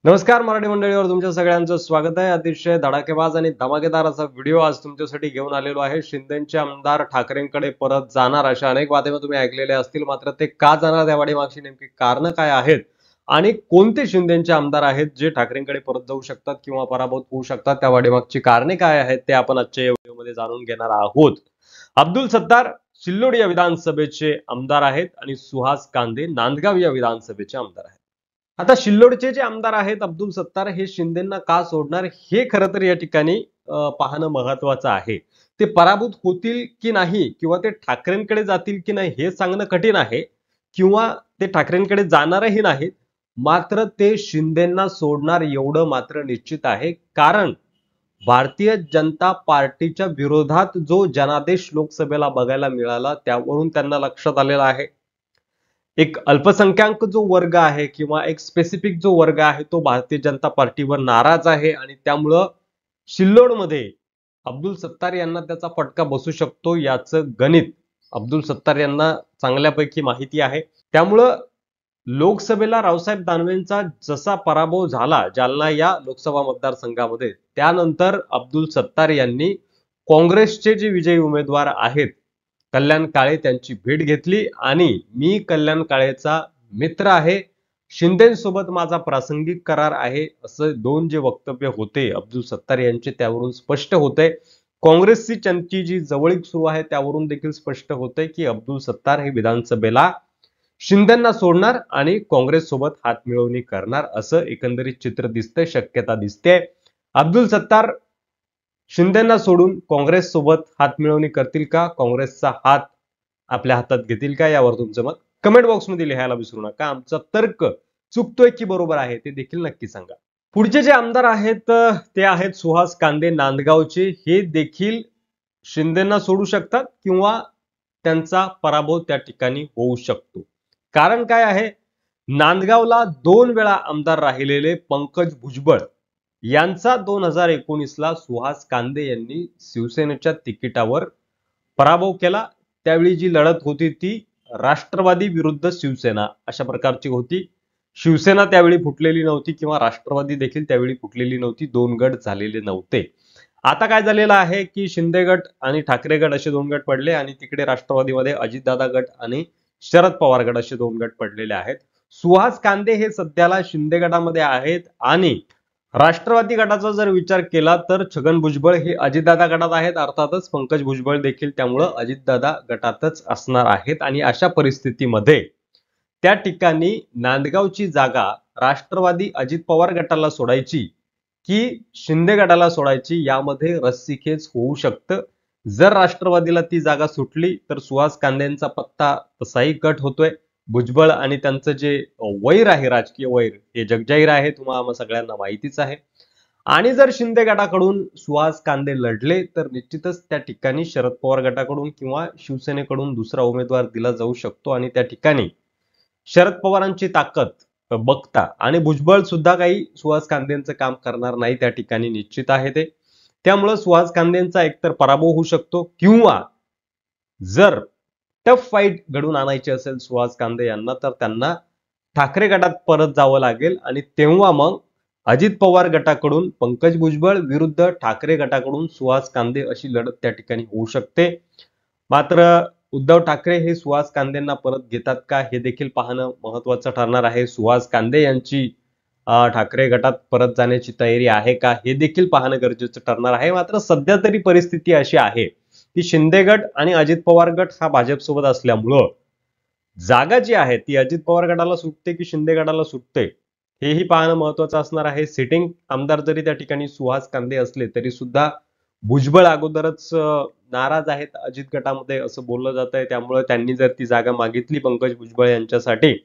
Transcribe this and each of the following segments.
नमस्कार मराठी मंडळीवर तुमच्या सगळ्यांचं स्वागत आहे। अतिशय धडाकेबाज आणि धमाकेदार असा व्हिडिओ आज तुमच्यासाठी घेऊन आलेलो आहे। शिंदेचे आमदार ठाकरेंकडे परत जाणार अशा अनेक बातम्या तुम्ही ऐकलेल्या असतील, मात्र ते का जाणार त्या पाठीमागची नेमकी कारण काय आहेत आणि कोणते शिंदेचे आमदार आहेत जे ठाकरेंकडे परत जाऊ शकतात किंवा पराभूत होऊ शकतात, त्या पाठीमागची कारणे काय आहेत ते आपण आजच्या व्हिडिओमध्ये जाणून घेणार आहोत। अब्दुल सत्तार सिल्लोड या विधानसभेचे आमदार आहेत आणि सुहास कांदे नांदगाव या विधानसभेचे आमदार आहेत। आता सिल्लोडचे जे आमदार आहेत अब्दुल सत्तार हे शिंदेंना का सोडणार हे खरं तर या ठिकाणी पाहणं महत्त्वाचं आहे। ते पराभूत होतील की नाही किंवा ते ठाकरेंकडे जातील की नाही हे सांगणं कठीण आहे, किंवा ते ठाकरेंकडे जाणारही नाहीत, मात्र ते शिंदेंना सोडणार एवढं मात्र निश्चित आहे। कारण भारतीय जनता पार्टीच्या विरोधात जो जनादेश लोकसभेला बघायला मिळाला त्यावरून त्यांना लक्षात आलेलं आहे एक अल्पसंख्याक जो वर्ग आहे किंवा एक स्पेसिफिक जो वर्ग आहे तो भारतीय जनता पार्टीवर नाराज आहे आणि त्यामुळं सिल्लोडमध्ये अब्दुल सत्तार यांना त्याचा फटका बसू शकतो याचं गणित अब्दुल सत्तार यांना चांगल्यापैकी माहिती आहे। त्यामुळं लोकसभेला रावसाहेब दानवेंचा जसा पराभव झाला जालना या लोकसभा मतदारसंघामध्ये, त्यानंतर अब्दुल सत्तार यांनी काँग्रेसचे जे विजयी उमेदवार आहेत कल्याण काळे त्यांची भेट घेतली आणि मी कल्याण काळेचा मित्र आहे, शिंदेसोबत माझा प्रासंगिक करार आहे असं दोन जे वक्तव्य होते अब्दुल सत्तार यांचे त्यावरून स्पष्ट होते। काँग्रेसची त्यांची जी जवळीक सुरू आहे त्यावरून देखील स्पष्ट होते की अब्दुल सत्तार हे विधानसभेला शिंदेंना सोडणार आणि काँग्रेस सोबत हातमिळवणी करणार असं एकंदरीत चित्र दिसतंय, शक्यता दिसते। अब्दुल सत्तार शिंदेंना सोडून काँग्रेस सोबत हातमिळवणी करतील का, काँग्रेसचा हात आपल्या हातात घेतील का, यावर तुमचं मत कमेंट बॉक्समध्ये लिहायला विसरू नका। आमचा तर्क चुकतोय की बरोबर आहे ते देखील नक्की सांगा। पुढचे जे आमदार आहेत ते आहेत सुहास कांदे नांदगावचे। हे देखील शिंदेंना सोडू शकतात किंवा त्यांचा पराभव त्या ठिकाणी होऊ शकतो। कारण काय आहे, नांदगावला 2 वेळा आमदार राहिलेले पंकज भुजबळ यांचा 2019 ला सुहास कांदे यांनी शिवसेनेच्या तिकिटावर पराभव केला। त्यावेळी जी लढत होती ती राष्ट्रवादी विरुद्ध शिवसेना अशा प्रकारची होती। शिवसेना त्यावेळी फुटलेली नव्हती किंवा राष्ट्रवादी देखील त्यावेळी फुटलेली नव्हती, 2 गट झालेले नव्हते। आता काय झालेलं आहे की शिंदे गट आणि ठाकरे गट असे 2 गट पडले आणि तिकडे राष्ट्रवादीमध्ये अजितदादा गट आणि शरद पवार गट असे 2 गट पडलेले आहेत। सुहास कांदे हे सध्याला शिंदे गटामध्ये आहेत आणि राष्ट्रवादी गटाचा जर विचार केला तर छगन भुजबळ हे अजितदादा गटात आहेत, अर्थातच पंकज भुजबळ देखील त्यामुळे अजितदादा गटातच असणार आहेत। आणि अशा परिस्थितीमध्ये त्या ठिकाणी नांदगावची जागा राष्ट्रवादी अजित पवार गटाला सोडायची की शिंदे गटाला सोडायची यामध्ये रस्सीखेच होऊ शकतं। जर राष्ट्रवादीला ती जागा सुटली तर सुहास कांदेंचा पत्ता तसाही कट होतोय। भुजबळ आणि त्यांचं जे वैर आहे, राजकीय वैर, हे जगजाहीर आहे, तुम्हाला सगळ्यांना माहितीच आहे। आणि जर शिंदे गटाकडून सुहास कांदे लढले तर निश्चितच त्या ठिकाणी शरद पवार गटाकडून किंवा शिवसेनेकडून दुसरा उमेदवार दिला जाऊ शकतो आणि त्या ठिकाणी शरद पवारांची ताकद बघता आणि भुजबळ सुद्धा काही सुहास कांदेंचं काम करणार नाही त्या ठिकाणी निश्चित आहे ते। त्यामुळे सुहास कांदेंचा एकतर पराभव होऊ शकतो किंवा जर टफ फाईट घडून आणायची असेल सुहास कांदे यांना तर त्यांना ठाकरे गटात परत जावं लागेल आणि तेव्हा मग अजित पवार गटाकडून पंकज भुजबळ विरुद्ध ठाकरे गटाकडून सुहास कांदे अशी लढत त्या ठिकाणी होऊ शकते। मात्र उद्धव ठाकरे हे सुहास कांदेंना परत घेतात का हे देखील पाहणं महत्त्वाचं ठरणार आहे। सुहास कांदे यांची ठाकरे गटात परत जाण्याची तयारी आहे का हे देखील पाहणं गरजेचं ठरणार आहे। मात्र सध्या तरी परिस्थिती अशी आहे की शिंदे गट आणि अजित पवार गट हा भाजप सोबत असल्यामुळं जागा जी आहे ती अजित पवार गटाला सुटते की शिंदे गटाला सुटते हेही पाहणं महत्त्वाचं असणार आहे। सिटिंग आमदार जरी त्या ठिकाणी सुहास कांदे असले तरी सुद्धा भुजबळ अगोदरच नाराज आहेत अजित गटामध्ये असं बोललं जात आहे। त्यामुळे त्यांनी जर ती जागा मागितली पंकज भुजबळ यांच्यासाठी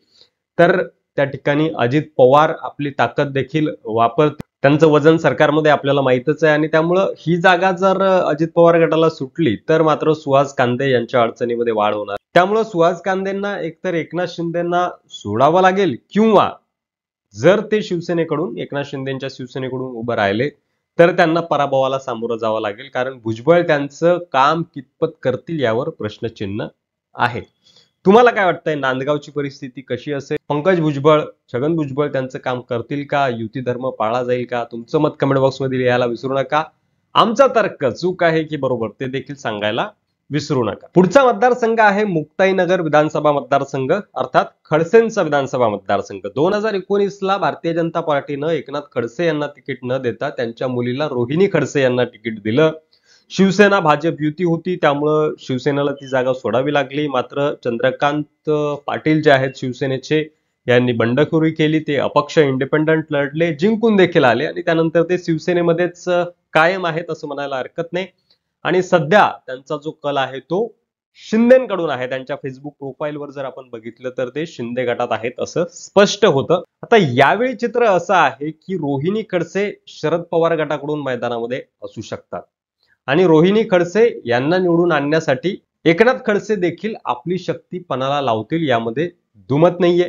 तर त्या ठिकाणी अजित पवार आपली ताकद देखील वापरतील, त्यांचं वजन सरकारमध्ये आपल्याला माहितच आहे। आणि त्यामुळे ही जागा जर अजित पवार गटाला सुटली तर मात्र सुहास कांदे यांच्या अडचणीमध्ये वाढ होणार। त्यामुळे सुहास कांदेंना एकतर एकनाथ शिंदेंना सोडावं लागेल किंवा जर ते शिवसेनेकडून एकनाथ शिंदेंच्या शिवसेनेकडून उभं राहिले तर त्यांना पराभवाला सामोरं जावं लागेल। कारण भुजबळ त्यांचं काम कितपत करतील यावर प्रश्नचिन्ह आहे। तुम्हाला काय वाटतंय, नांदगावची परिस्थिती कशी असेल? पंकज भुजबळ, छगन भुजबळ त्यांचं काम करतील का? युती धर्म पाळला जाईल का? तुमचं मत कमेंट बॉक्समध्ये लिहायला विसरू नका. आमचा तर्क चूक आहे की बरोबर ते देखील सांगायला विसरू नका. पुढचा मतदारसंघ आहे मुक्ताईनगर विधानसभा मतदारसंघ, अर्थात खडसेंचा विधानसभा मतदारसंघ. 2019ला भारतीय जनता पार्टीनं एकनाथ खडसे यांना तिकीट न देता त्यांच्या मुलीला रोहिणी खडसे यांना तिकीट दिलं. शिवसेना भाजप युती होती, त्यामुळं शिवसेनेला ती जागा सोडावी लागली. मात्र चंद्रकांत पाटील जे आहेत शिवसेनेचे, यांनी बंडखोरी केली. ते अपक्ष इंडिपेंडंट लढले, जिंकून देखील आले आणि त्यानंतर ते शिवसेनेमध्येच कायम आहेत असं म्हणायला हरकत नाही. आणि सध्या त्यांचा जो कल आहे तो शिंदेकडून आहे. त्यांच्या फेसबुक प्रोफाईलवर जर आपण बघितलं तर ते शिंदे गटात आहेत असं स्पष्ट होतं. आता यावेळी चित्र असं आहे की रोहिणी खडसे शरद पवार गटाकडून मैदानामध्ये असू शकतात आणि रोहिणी खडसे यांना निवडून आणण्यासाठी एकनाथ खडसे देखील आपली शक्ती पणाला लावतील, यामध्ये दुमत नाहीये.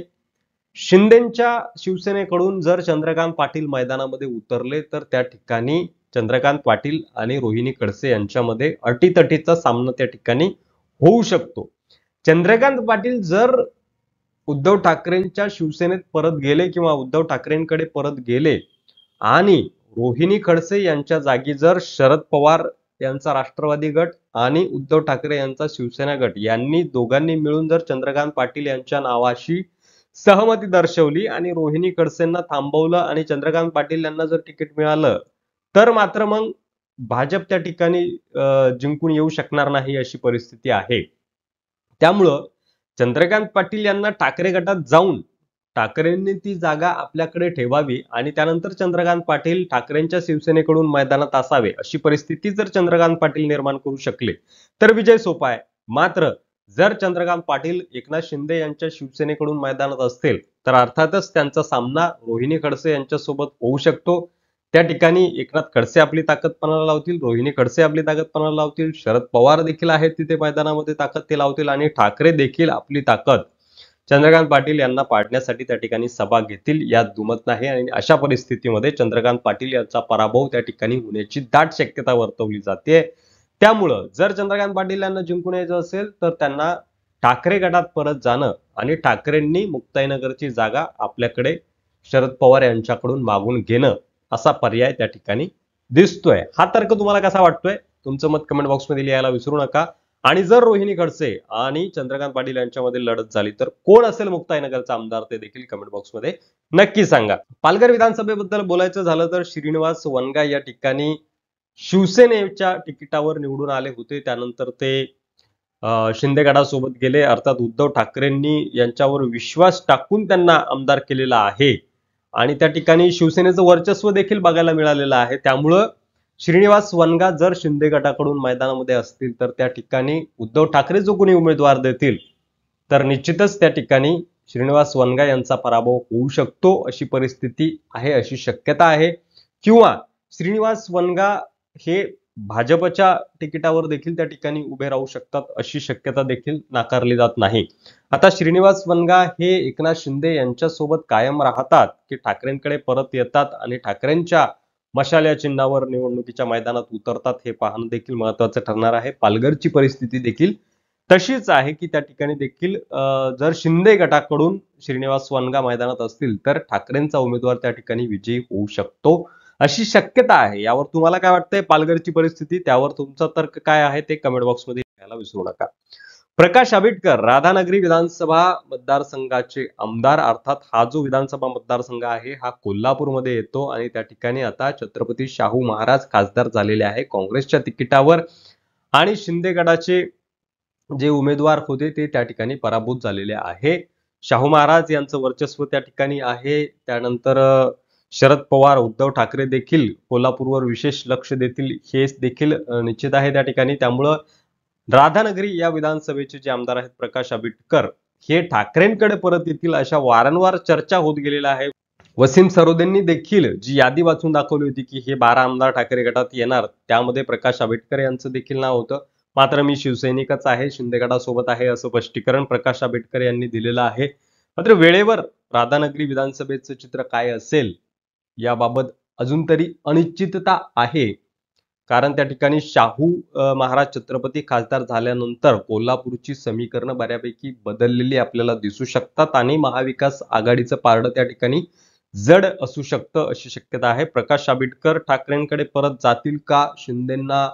शिंदेच्या शिवसेनेकडून जर चंद्रकांत पाटील मैदानामध्ये उतरले तर त्या ठिकाणी चंद्रकांत पाटील आणि रोहिणी खडसे यांच्यामध्ये अटीतटीचा सामना त्या ठिकाणी होऊ शकतो. चंद्रकांत पाटील जर उद्धव ठाकरेंच्या शिवसेनेत परत गेले किंवा उद्धव ठाकरेंकडे परत गेले आणि रोहिणी खडसे यांच्या जागी जर शरद पवार यांचा राष्ट्रवादी गट आणि उद्धव ठाकरे यांचा शिवसेना गट यांनी दोघांनी मिळून जर चंद्रकांत पाटील यांच्या नावाशी सहमती दर्शवली आणि रोहिणी खडसेंना थांबवलं आणि चंद्रकांत पाटील यांना जर तिकीट मिळालं तर मात्र मग भाजप त्या ठिकाणी जिंकून येऊ शकणार नाही अशी परिस्थिती आहे. त्यामुळं चंद्रकांत पाटील यांना ठाकरे गटात जाऊन ठाकरेंनी ती जागा आपल्याकडे ठेवावी आणि त्यानंतर चंद्रकांत पाटील ठाकरेंच्या शिवसेनेकडून मैदानात असावे अशी परिस्थिती जर चंद्रकांत पाटील निर्माण करू शकले तर विजय सोपा आहे. मात्र जर चंद्रकांत पाटील एकनाथ शिंदे यांच्या शिवसेनेकडून मैदानात असतील तर अर्थातच त्यांचा सामना रोहिणी खडसे यांच्यासोबत होऊ शकतो. त्या ठिकाणी एकनाथ खडसे आपली ताकद पणाला लावतील, रोहिणी खडसे आपली ताकद पणाला लावतील, शरद पवार देखील आहेत तिथे मैदानामध्ये ताकद ते लावतील आणि ठाकरे देखील आपली ताकद चंद्रकांत पाटील यांना पाडण्यासाठी त्या ठिकाणी सभा घेतील, यात दुमत नाही. आणि अशा परिस्थितीमध्ये चंद्रकांत पाटील यांचा पराभव त्या ठिकाणी होण्याची दाट शक्यता वर्तवली जाते. त्यामुळं जर चंद्रकांत पाटील यांना जिंकून यायचं असेल तर त्यांना ठाकरे गटात परत जाणं आणि ठाकरेंनी मुक्ताईनगरची जागा आपल्याकडे शरद पवार यांच्याकडून मागून घेणं असा पर्याय त्या ठिकाणी दिसतोय. हा तर्क तुम्हाला कसा वाटतोय? तुमचं मत कमेंट बॉक्समध्ये लिहायला विसरू नका. आणि जर रोहिणी खडसे आणि चंद्रकांत पाटील यांच्यामध्ये लढत झाली तर कोण असेल मुक्ताईनगरचा आमदार ते देखील कमेंट बॉक्समध्ये नक्की सांगा. पालघर विधानसभेबद्दल बोलायचं झालं तर श्रीनिवास वनगा या ठिकाणी शिवसेनेच्या तिकिटावर निवडून आले होते. त्यानंतर ते शिंदे गटासोबत गेले, अर्थात उद्धव ठाकरेंनी यांच्यावर विश्वास टाकून त्यांना आमदार केलेला आहे आणि त्या ठिकाणी शिवसेनेचं वर्चस्व देखील बघायला मिळालेलं आहे. त्यामुळं श्रीनिवास वनगा जर शिंदे गटाकडून मैदानामध्ये असतील तर त्या ठिकाणी उद्धव ठाकरे जो कोणी उमेदवार देतील तर निश्चितच त्या ठिकाणी श्रीनिवास वनगा यांचा पराभव होऊ शकतो अशी परिस्थिती आहे, अशी शक्यता आहे. किंवा श्रीनिवास वनगा हे भाजपच्या तिकिटावर देखील त्या ठिकाणी उभे राहू शकतात अशी शक्यता देखील नाकारली जात नाही. आता श्रीनिवास वनगा हे एकनाथ शिंदे यांच्या सोबत कायम राहतात की ठाकरेंकडे परत येतात आणि ठाकरेंच्या मशाल या चिन्हावर निवडणुकीच्या मैदानात उतरतात हे पाहणं देखील महत्त्वाचं ठरणार आहे. पालघरची परिस्थिती देखील तशीच आहे की त्या ठिकाणी देखील जर शिंदे गटाकडून श्रीनिवास वनगा मैदानात असतील तर ठाकरेंचा उमेदवार त्या ठिकाणी विजयी होऊ शकतो अशी शक्यता आहे. यावर तुम्हाला काय वाटतंय? पालघरची परिस्थिती, त्यावर तुमचा तर्क काय आहे ते कमेंट बॉक्समध्ये लिहायला विसरू नका. प्रकाश आंबेडकर राधानगरी विधानसभा मतदारसंघाचे आमदार, अर्थात हा जो विधानसभा मतदारसंघ आहे हा कोल्हापूरमध्ये येतो आणि त्या ठिकाणी आता छत्रपती शाहू महाराज खासदार झालेले आहे काँग्रेसच्या तिकिटावर आणि शिंदे गटाचे जे उमेदवार होते ते त्या ठिकाणी पराभूत झालेले आहे. शाहू महाराज यांचं वर्चस्व त्या ठिकाणी आहे. त्यानंतर शरद पवार, उद्धव ठाकरे देखील कोल्हापूरवर विशेष लक्ष देतील हे देखील निश्चित आहे त्या ठिकाणी. त्यामुळं राधानगरी या विधानसभेचे जे आमदार आहेत प्रकाश आंबेडकर हे ठाकरेंकडे परत येतील अशा वारंवार चर्चा होत गेलेल्या आहे. वसीम सरोदेंनी देखील जी यादी वाचून दाखवली होती की हे 12 आमदार ठाकरे गटात येणार, त्यामध्ये प्रकाश आंबेडकर यांचं देखील नाव होतं. मात्र मी शिवसैनिकच आहे, शिंदे गटासोबत आहे असं स्पष्टीकरण प्रकाश आंबेडकर यांनी दिलेलं आहे. मात्र वेळेवर राधानगरी विधानसभेचं चित्र काय असेल याबाबत अजून तरी अनिश्चितता आहे. कारण त्या ठिकाणी शाहू महाराज छत्रपती खासदार झाल्यानंतर कोल्हापूरची समीकरणं बऱ्यापैकी बदललेली आपल्याला दिसू शकतात आणि महाविकास आघाडीचं पारडं त्या ठिकाणी जड असू शकतं अशी शक्यता आहे. प्रकाश आंबेडकर ठाकरेंकडे परत जातील का, शिंदेंना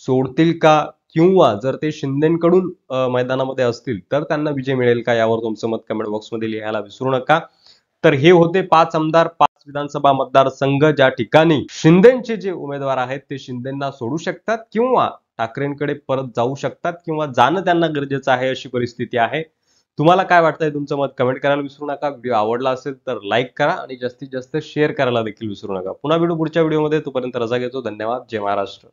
सोडतील का, किंवा जर ते शिंदेकडून मैदानामध्ये असतील तर त्यांना विजय मिळेल का, यावर तुमचं मत कमेंट बॉक्समध्ये लिहायला विसरू नका. तर हे होते 5 आमदार, 5 विधानसभा मतदारसंघ ज्या ठिकाणी शिंदेचे जे उमेदवार आहेत ते शिंदेंना सोडू शकतात किंवा ठाकरेंकडे परत जाऊ शकतात किंवा जाणं त्यांना गरजेचं आहे अशी परिस्थिती आहे. तुम्हाला काय वाटतंय, तुमचं मत कमेंट करायला विसरू नका. व्हिडिओ आवडला असेल तर लाईक करा आणि जास्तीत जास्त शेअर करायला देखील विसरू नका. पुन्हा भेटू पुढच्या व्हिडिओमध्ये. तोपर्यंत रजा घेतो. धन्यवाद. जय महाराष्ट्र.